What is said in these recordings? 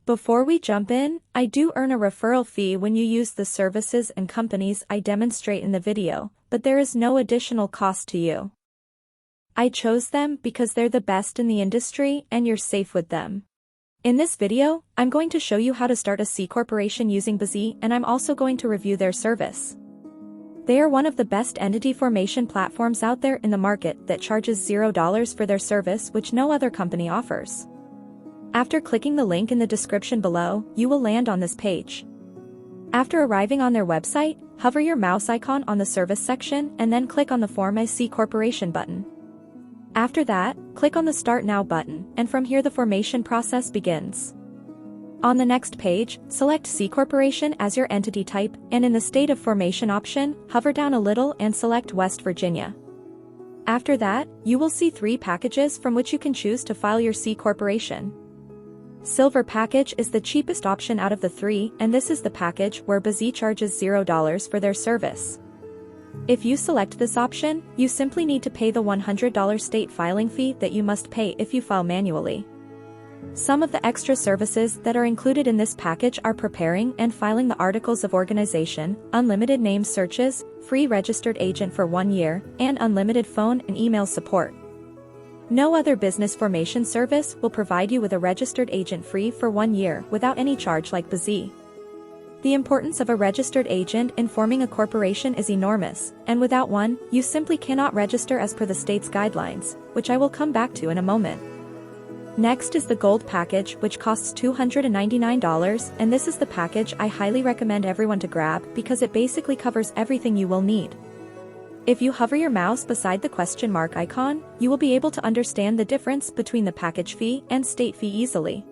Before we jump in, I do earn a referral fee when you use the services and companies I demonstrate in the video, but there is no additional cost to you. I chose them because they're the best in the industry and you're safe with them. In this video, I'm going to show you how to start a C corporation using bizee, and I'm also going to review their service. They are one of the best entity formation platforms out there in the market that charges $0 for their service, which no other company offers. After clicking the link in the description below, you will land on this page. After arriving on their website, hover your mouse icon on the service section and then click on the Form a C Corporation button. After that, click on the Start Now button, and from here the formation process begins. On the next page, select C Corporation as your entity type, and in the State of Formation option, hover down a little and select West Virginia. After that, you will see 3 packages from which you can choose to file your C Corporation. Silver package is the cheapest option out of the 3, and this is the package where bizee charges $0 for their service. If you select this option, you simply need to pay the $100 state filing fee that you must pay if you file manually. Some of the extra services that are included in this package are preparing and filing the articles of organization, unlimited name searches, free registered agent for 1 year, and unlimited phone and email support. No other business formation service will provide you with a registered agent free for 1 year without any charge like bizee. The importance of a registered agent in forming a corporation is enormous, and without one, you simply cannot register as per the state's guidelines, which I will come back to in a moment. Next is the Gold package, which costs $299, and this is the package I highly recommend everyone to grab because it basically covers everything you will need. If you hover your mouse beside the question mark icon, you will be able to understand the difference between the package fee and state fee easily.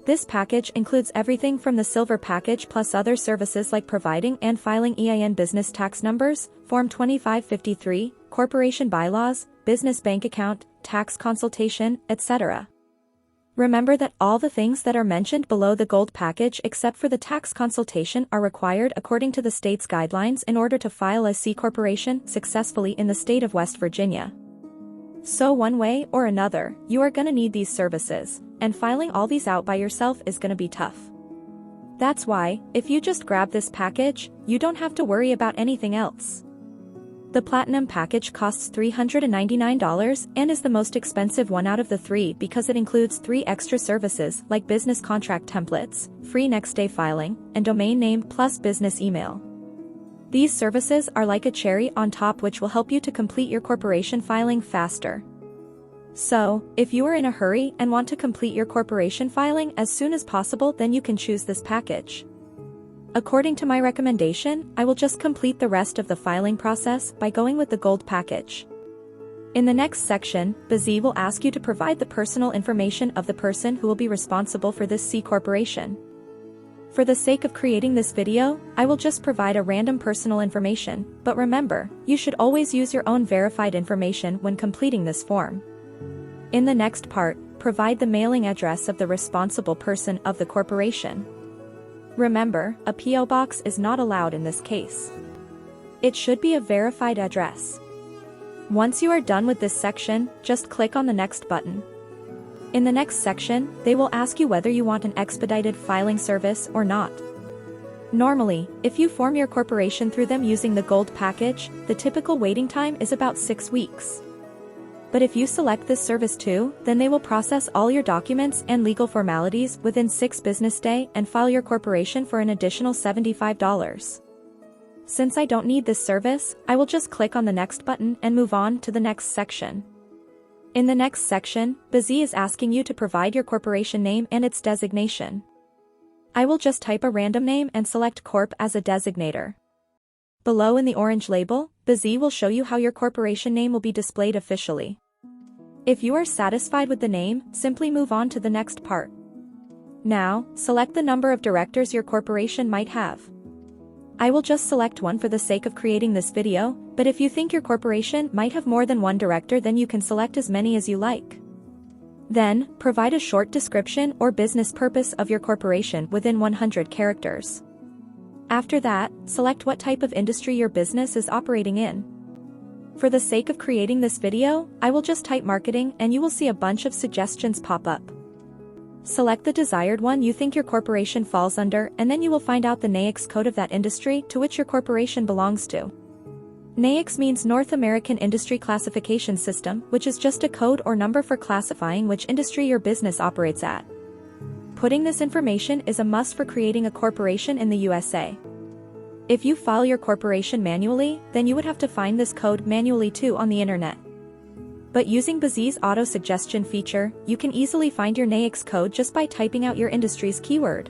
This package includes everything from the Silver package plus other services like providing and filing EIN business tax numbers, Form 2553, corporation bylaws, business bank account, tax consultation, etc. Remember that all the things that are mentioned below the Gold package except for the tax consultation are required according to the state's guidelines in order to file a C corporation successfully in the state of West Virginia. So one way or another, you are gonna need these services, and filing all these out by yourself is gonna be tough. That's why, if you just grab this package, you don't have to worry about anything else. The Platinum package costs $399 and is the most expensive one out of the 3 because it includes 3 extra services like business contract templates, free next-day filing, and domain name plus business email. These services are like a cherry on top which will help you to complete your corporation filing faster. So, if you are in a hurry and want to complete your corporation filing as soon as possible, then you can choose this package. According to my recommendation, I will just complete the rest of the filing process by going with the Gold package. In the next section, bizee will ask you to provide the personal information of the person who will be responsible for this C corporation. For the sake of creating this video, I will just provide a random personal information, but remember, you should always use your own verified information when completing this form. In the next part, provide the mailing address of the responsible person of the corporation. Remember, a P.O. box is not allowed in this case. It should be a verified address. Once you are done with this section, just click on the Next button. In the next section, they will ask you whether you want an expedited filing service or not. Normally, if you form your corporation through them using the Gold package, the typical waiting time is about 6 weeks. But if you select this service too, then they will process all your documents and legal formalities within 6 business days and file your corporation for an additional $75. Since I don't need this service, I will just click on the Next button and move on to the next section. In the next section, bizee is asking you to provide your corporation name and its designation. I will just type a random name and select Corp as a designator. Below in the orange label, bizee will show you how your corporation name will be displayed officially. If you are satisfied with the name, simply move on to the next part. Now, select the number of directors your corporation might have. I will just select one for the sake of creating this video, but if you think your corporation might have more than one director, then you can select as many as you like. Then, provide a short description or business purpose of your corporation within 100 characters. After that, select what type of industry your business is operating in. For the sake of creating this video, I will just type marketing and you will see a bunch of suggestions pop up. Select the desired one you think your corporation falls under, and then you will find out the NAICS code of that industry to which your corporation belongs to. NAICS means North American Industry Classification System, which is just a code or number for classifying which industry your business operates at. Putting this information is a must for creating a corporation in the USA. If you file your corporation manually, then you would have to find this code manually too on the internet. But using bizee's auto-suggestion feature, you can easily find your NAICS code just by typing out your industry's keyword.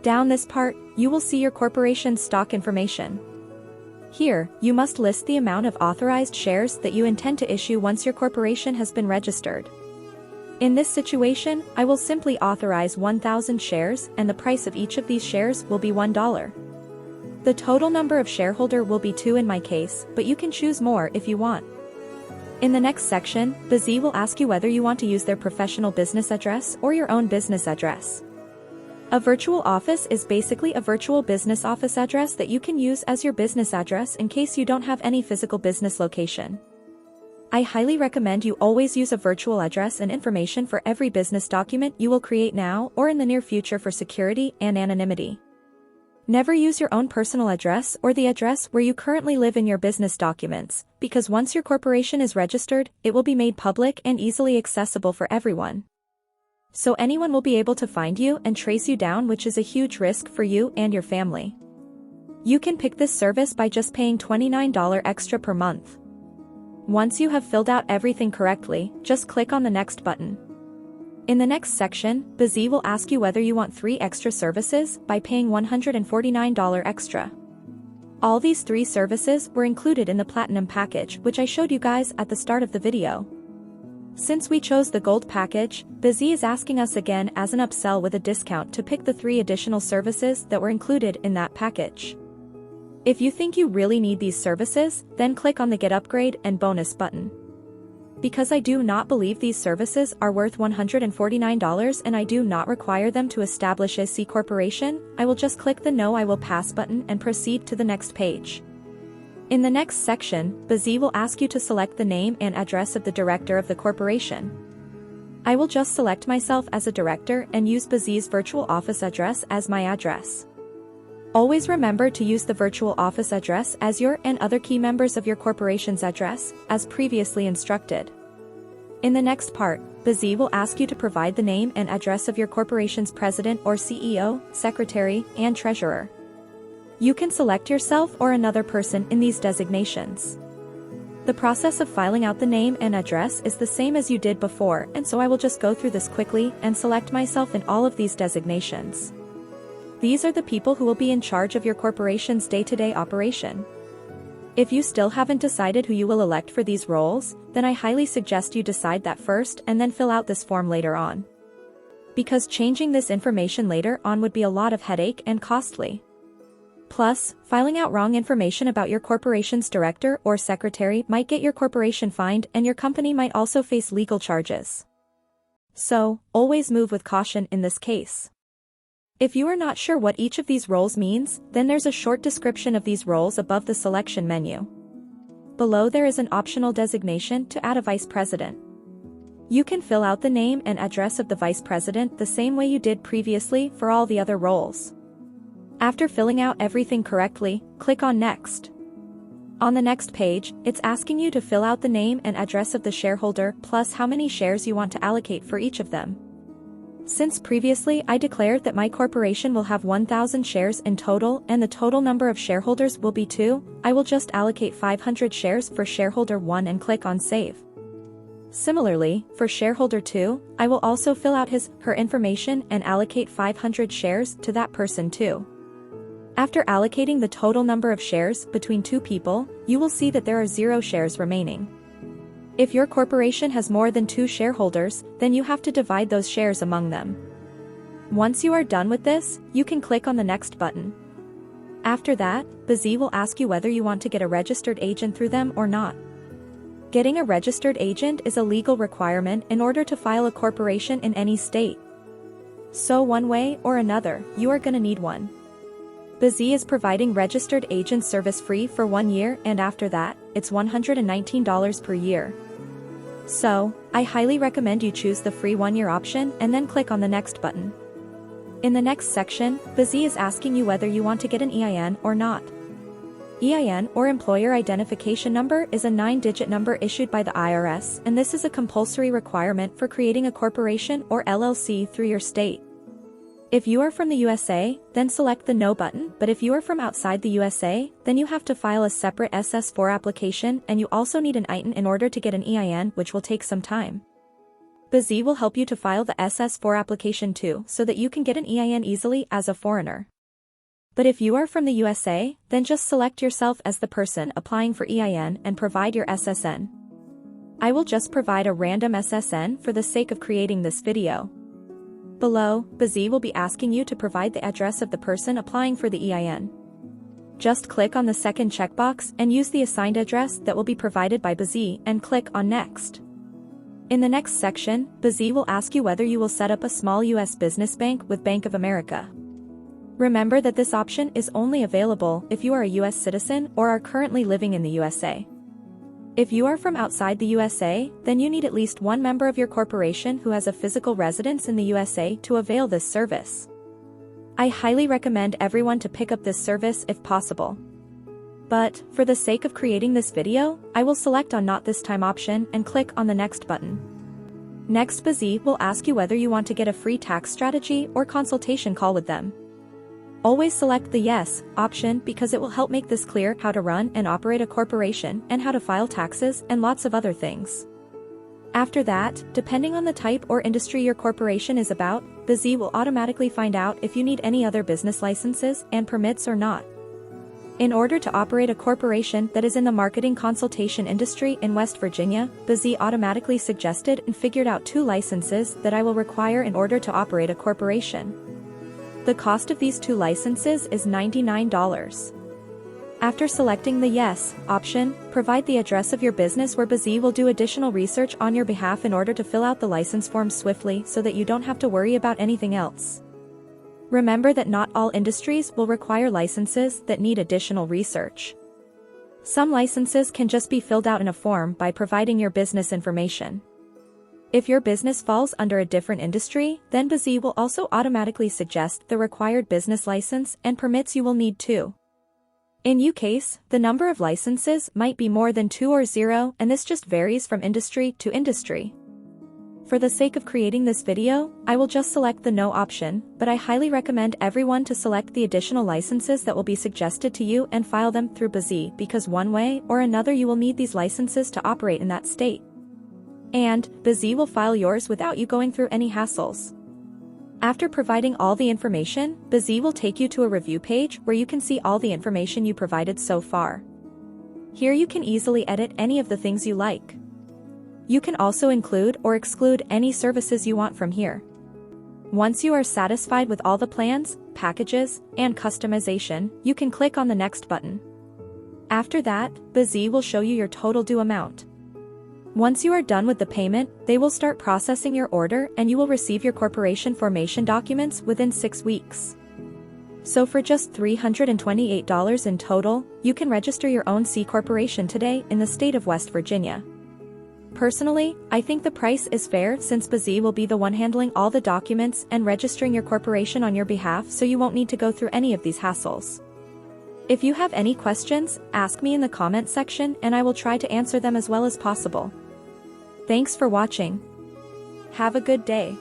Down this part, you will see your corporation's stock information. Here, you must list the amount of authorized shares that you intend to issue once your corporation has been registered. In this situation, I will simply authorize 1,000 shares, and the price of each of these shares will be $1. The total number of shareholder will be 2 in my case, but you can choose more if you want. In the next section, bizee will ask you whether you want to use their professional business address or your own business address. A virtual office is basically a virtual business office address that you can use as your business address in case you don't have any physical business location. I highly recommend you always use a virtual address and information for every business document you will create now or in the near future for security and anonymity. Never use your own personal address or the address where you currently live in your business documents, because once your corporation is registered, it will be made public and easily accessible for everyone. So anyone will be able to find you and trace you down, which is a huge risk for you and your family. You can pick this service by just paying $29 extra per month. Once you have filled out everything correctly, just click on the next button. In the next section, bizee will ask you whether you want 3 extra services by paying $149 extra. All these 3 services were included in the Platinum package, which I showed you guys at the start of the video. Since we chose the Gold package, bizee is asking us again as an upsell with a discount to pick the 3 additional services that were included in that package. If you think you really need these services, then click on the Get Upgrade and Bonus button. Because I do not believe these services are worth $149 and I do not require them to establish a C corporation, I will just click the No I Will Pass button and proceed to the next page. In the next section, bizee will ask you to select the name and address of the director of the corporation. I will just select myself as a director and use bizee's virtual office address as my address. Always remember to use the virtual office address as your and other key members of your corporation's address, as previously instructed. In the next part, bizee will ask you to provide the name and address of your corporation's president or CEO, secretary, and treasurer. You can select yourself or another person in these designations. The process of filing out the name and address is the same as you did before, and so I will just go through this quickly and select myself in all of these designations. These are the people who will be in charge of your corporation's day-to-day operation. If you still haven't decided who you will elect for these roles, then I highly suggest you decide that first and then fill out this form later on. Because changing this information later on would be a lot of headache and costly. Plus, filing out wrong information about your corporation's director or secretary might get your corporation fined, and your company might also face legal charges. So, always move with caution in this case. If you are not sure what each of these roles means, then there's a short description of these roles above the selection menu. Below there is an optional designation to add a vice president. You can fill out the name and address of the vice president the same way you did previously for all the other roles. After filling out everything correctly, click on Next. On the next page, it's asking you to fill out the name and address of the shareholder plus how many shares you want to allocate for each of them. Since previously I declared that my corporation will have 1,000 shares in total and the total number of shareholders will be 2, I will just allocate 500 shares for shareholder 1 and click on Save. Similarly, for shareholder 2, I will also fill out her information and allocate 500 shares to that person too. After allocating the total number of shares between 2 people, you will see that there are 0 shares remaining. If your corporation has more than 2 shareholders, then you have to divide those shares among them. Once you are done with this, you can click on the Next button. After that, bizee will ask you whether you want to get a registered agent through them or not. Getting a registered agent is a legal requirement in order to file a corporation in any state. So one way or another, you are gonna need one. bizee is providing registered agent service free for 1 year, and after that, it's $119 per year. So, I highly recommend you choose the free 1-year option and then click on the next button. In the next section, bizee is asking you whether you want to get an EIN or not. EIN, or Employer Identification Number, is a 9-digit number issued by the IRS, and this is a compulsory requirement for creating a corporation or LLC through your state. If you are from the USA, then select the No button, but if you are from outside the USA, then you have to file a separate SS4 application, and you also need an EIN in order to get an EIN, which will take some time. bizee will help you to file the SS4 application too, so that you can get an EIN easily as a foreigner. But if you are from the USA, then just select yourself as the person applying for EIN and provide your SSN. I will just provide a random SSN for the sake of creating this video. Below, bizee will be asking you to provide the address of the person applying for the EIN. Just click on the second checkbox and use the assigned address that will be provided by bizee and click on Next. In the next section, bizee will ask you whether you will set up a small U.S. business bank with Bank of America. Remember that this option is only available if you are a U.S. citizen or are currently living in the USA. If you are from outside the USA, then you need at least one member of your corporation who has a physical residence in the USA to avail this service. I highly recommend everyone to pick up this service if possible. But, for the sake of creating this video, I will select on Not This Time option and click on the Next button. Next, bizee will ask you whether you want to get a free tax strategy or consultation call with them. Always select the Yes option because it will help make this clear how to run and operate a corporation and how to file taxes and lots of other things. After that, depending on the type or industry your corporation is about, bizee will automatically find out if you need any other business licenses and permits or not. In order to operate a corporation that is in the marketing consultation industry in West Virginia, bizee automatically suggested and figured out 2 licenses that I will require in order to operate a corporation. The cost of these 2 licenses is $99. After selecting the Yes option, provide the address of your business where bizee will do additional research on your behalf in order to fill out the license forms swiftly so that you don't have to worry about anything else. Remember that not all industries will require licenses that need additional research. Some licenses can just be filled out in a form by providing your business information. If your business falls under a different industry, then bizee will also automatically suggest the required business license and permits you will need too. In your case, the number of licenses might be more than 2 or 0, and this just varies from industry to industry. For the sake of creating this video, I will just select the No option, but I highly recommend everyone to select the additional licenses that will be suggested to you and file them through bizee because one way or another you will need these licenses to operate in that state. And, bizee will file yours without you going through any hassles. After providing all the information, bizee will take you to a review page where you can see all the information you provided so far. Here you can easily edit any of the things you like. You can also include or exclude any services you want from here. Once you are satisfied with all the plans, packages, and customization, you can click on the Next button. After that, bizee will show you your total due amount. Once you are done with the payment, they will start processing your order and you will receive your corporation formation documents within 6 weeks. So for just $328 in total, you can register your own C corporation today in the state of West Virginia. Personally, I think the price is fair since bizee will be the one handling all the documents and registering your corporation on your behalf, so you won't need to go through any of these hassles. If you have any questions, ask me in the comment section and I will try to answer them as well as possible. Thanks for watching. Have a good day.